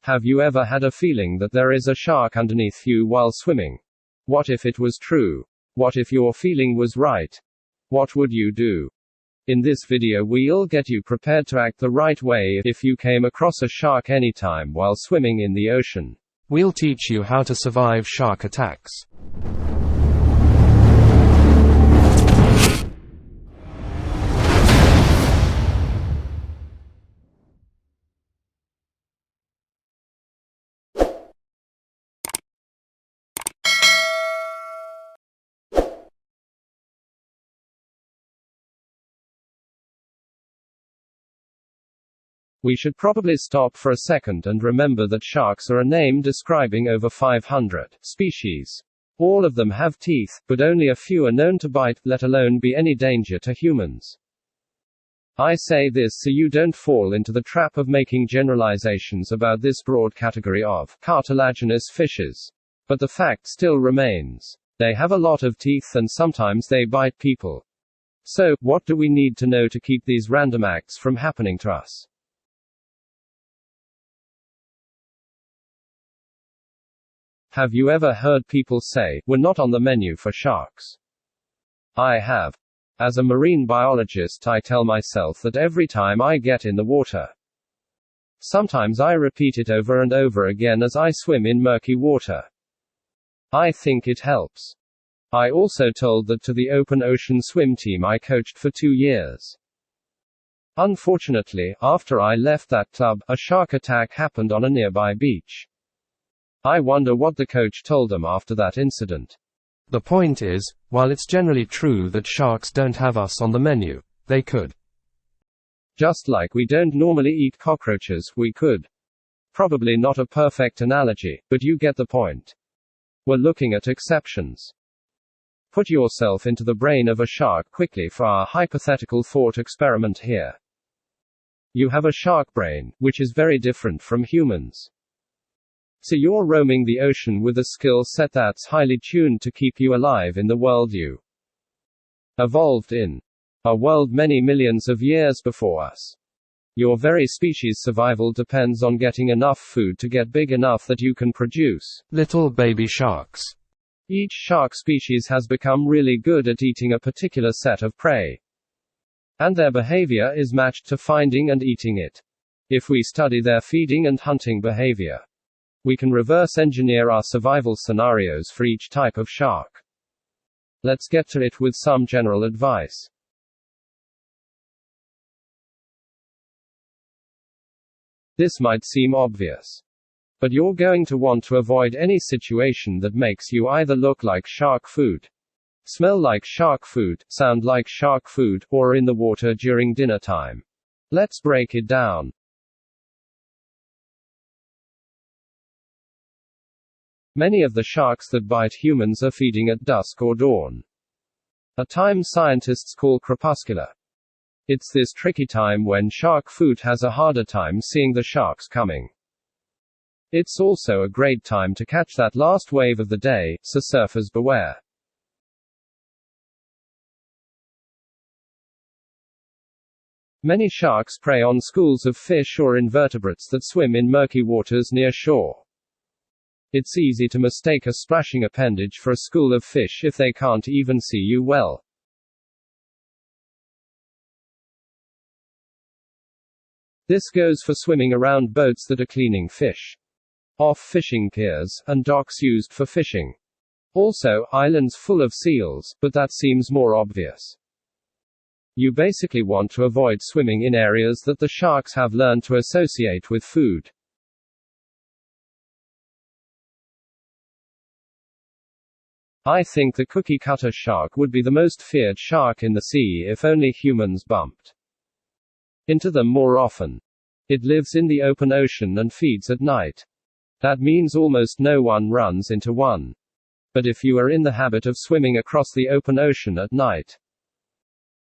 Have you ever had a feeling that there is a shark underneath you while swimming? What if it was true? What if your feeling was right? What would you do? In this video we'll get you prepared to act the right way if you came across a shark anytime while swimming in the ocean. We'll teach you how to survive shark attacks. We should probably stop for a second and remember that sharks are a name describing over 500 species. All of them have teeth, but only a few are known to bite, let alone be any danger to humans. I say this so you don't fall into the trap of making generalizations about this broad category of cartilaginous fishes. But the fact still remains. They have a lot of teeth and sometimes they bite people. So, what do we need to know to keep these random acts from happening to us? Have you ever heard people say, "We're not on the menu for sharks"? I have. As a marine biologist, I tell myself that every time I get in the water. Sometimes I repeat it over and over again as I swim in murky water. I think it helps. I also told that to the open ocean swim team I coached for 2 years. Unfortunately, after I left that club, a shark attack happened on a nearby beach. I wonder what the coach told them after that incident. The point is, while it's generally true that sharks don't have us on the menu, they could. Just like we don't normally eat cockroaches, we could. Probably not a perfect analogy, but you get the point. We're looking at exceptions. Put yourself into the brain of a shark quickly for our hypothetical thought experiment here. You have a shark brain, which is very different from humans. So you're roaming the ocean with a skill set that's highly tuned to keep you alive in the world you evolved in. A world many millions of years before us. Your very species' survival depends on getting enough food to get big enough that you can produce little baby sharks. Each shark species has become really good at eating a particular set of prey. And their behavior is matched to finding and eating it. If we study their feeding and hunting behavior, we can reverse engineer our survival scenarios for each type of shark. Let's get to it with some general advice. This might seem obvious, but you're going to want to avoid any situation that makes you either look like shark food, smell like shark food, sound like shark food, or are in the water during dinner time. Let's break it down. Many of the sharks that bite humans are feeding at dusk or dawn, a time scientists call crepuscular. It's this tricky time when shark food has a harder time seeing the sharks coming. It's also a great time to catch that last wave of the day, so surfers beware. Many sharks prey on schools of fish or invertebrates that swim in murky waters near shore. It's easy to mistake a splashing appendage for a school of fish if they can't even see you well. This goes for swimming around boats that are cleaning fish off fishing piers, and docks used for fishing. Also, islands full of seals, but that seems more obvious. You basically want to avoid swimming in areas that the sharks have learned to associate with food. I think the cookie-cutter shark would be the most feared shark in the sea if only humans bumped into them more often. It lives in the open ocean and feeds at night. That means almost no one runs into one. But if you are in the habit of swimming across the open ocean at night,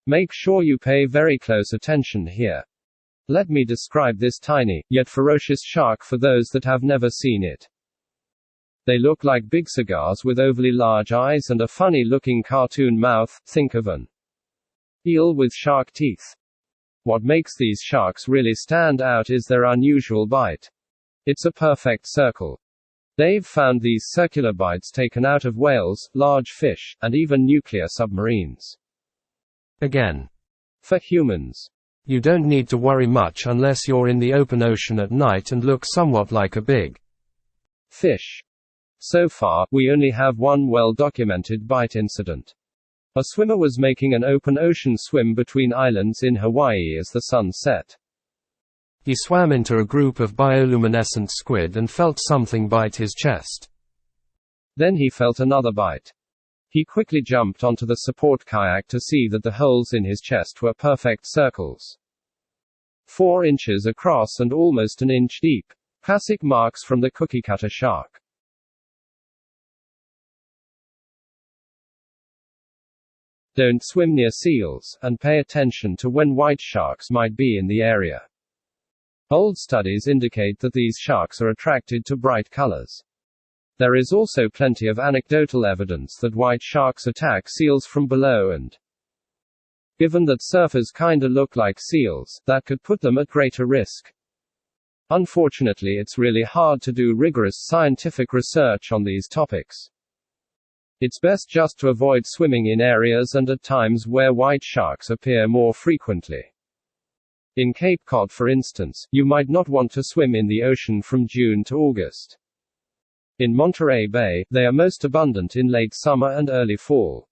make sure you pay very close attention here. Let me describe this tiny, yet ferocious shark for those that have never seen it. They look like big cigars with overly large eyes and a funny-looking cartoon mouth. Think of an eel with shark teeth. What makes these sharks really stand out is their unusual bite. It's a perfect circle. They've found these circular bites taken out of whales, large fish, and even nuclear submarines. Again, For humans, you don't need to worry much unless you're in the open ocean at night and look somewhat like a big fish. So far, we only have one well-documented bite incident. A swimmer was making an open ocean swim between islands in Hawaii as the sun set. He swam into a group of bioluminescent squid and felt something bite his chest. Then he felt another bite. He quickly jumped onto the support kayak to see that the holes in his chest were perfect circles. 4 inches across and almost an inch deep. Classic marks from the cookie-cutter shark. Don't swim near seals, and pay attention to when white sharks might be in the area. Old studies indicate that these sharks are attracted to bright colors. There is also plenty of anecdotal evidence that white sharks attack seals from below, and given that surfers kinda look like seals, that could put them at greater risk. Unfortunately, it's really hard to do rigorous scientific research on these topics. It's best just to avoid swimming in areas and at times where white sharks appear more frequently. In Cape Cod, for instance, you might not want to swim in the ocean from June to August. In Monterey Bay, they are most abundant in late summer and early fall.